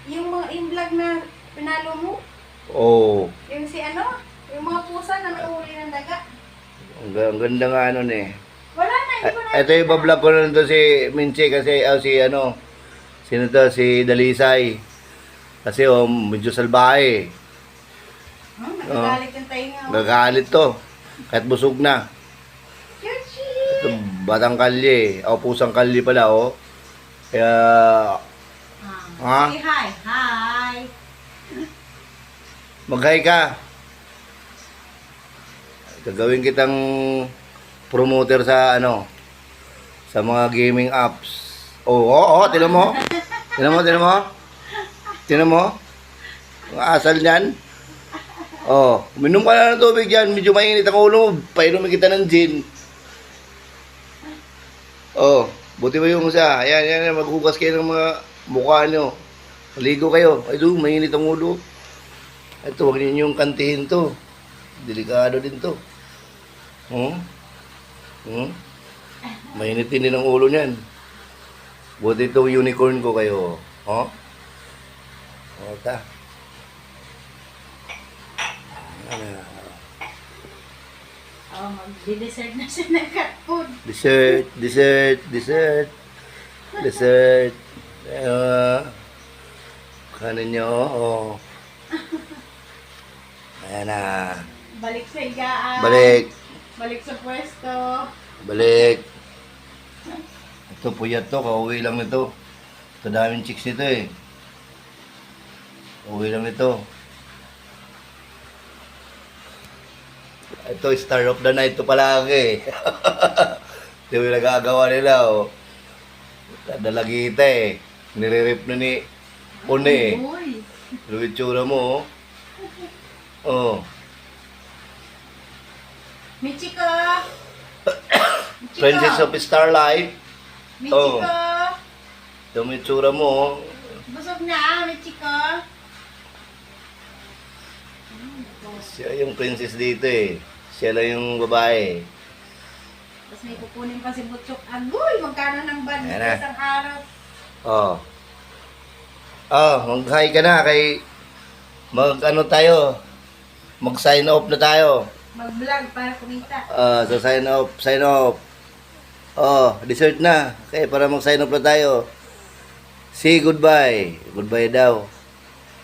yung vlog na pinalo mo, Oo. yung si ano, yung mga pusa na nahuli ng daga. Ang ganda nga nun eh. Wala na, hindi ko na. Ito yung bablog ko na to si Minche kasi, si ano, sino to, si Dalisay. Kasi medyo salbahe. Nagagalit yung tainga. Gagalit to. Kahit busog na. Chuchi! Ito, batang kalye. O, pusang kalye pala, oh. Kaya, ha? Say hi. Hi. Mag-hi ka. Gagawin kitang promoter sa ano, sa mga gaming apps. Tinan mo. Tinan mo. Tinan mo. Ang asal niyan. Uminom ka na ng tubig dyan. Medyo mainit ang ulo mo. Painumin kita ng gin. Buti ba yung isa? Ayan. Maghugas kayo ng mga mukha nyo. Maligo kayo. Ay, mainit ang ulo. Ito, huwag ninyong kantihin to. Delikado din to. Mainit din ang ulo niyan. Buti itong unicorn ko kayo. Ta. Mag-dessert na siya ng cat food. Dessert. Kanin nyo, Ayan na. Balik sa higaan. Balik. Balik sa pwesto. Balik. Ito, puyat to. Kauwi lang nito. Ito, daming chicks nito eh. Kauwi lang nito. Ito, star of the night to palagi. Ito yung nagagawa nila, Dadalagita eh. Nire-rip na ni Pune eh. Uy. Pero itsura mo, Michiko! Princess of Starlight. Michiko! Ito yung itsura mo, Busog na, Michiko! Siya yung princess dito eh. Siya lang yung babae. Tapos may kukunin pa si Butchok. Agoy! Magkano ng band Ayan na. isang araw? Mag-hi ka na kay tayo. Mag-sign off na tayo. Mag-vlog para kumita. So sign off. Dessert na. Okay, para mag-sign off na tayo. Say goodbye. Goodbye daw.